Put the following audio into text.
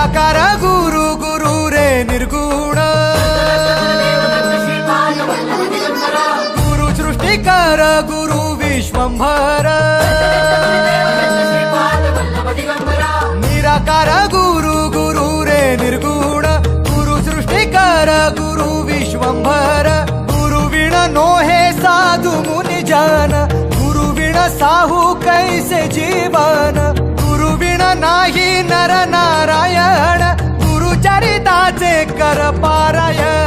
निराकार गुरु गुरु रे निर्गुण गुरु सृष्टिकर गुरु विश्वंभर निराकार गुरु गुरु रे निर्गुण गुरु सृष्टिकर गुरु विश्वंभर गुरु विण नोहे साधु मुनि जन गुरु विण साहू कैसे जीवन गुरु विण नाही नर नारायण गुरु चरिताचे कर पारायण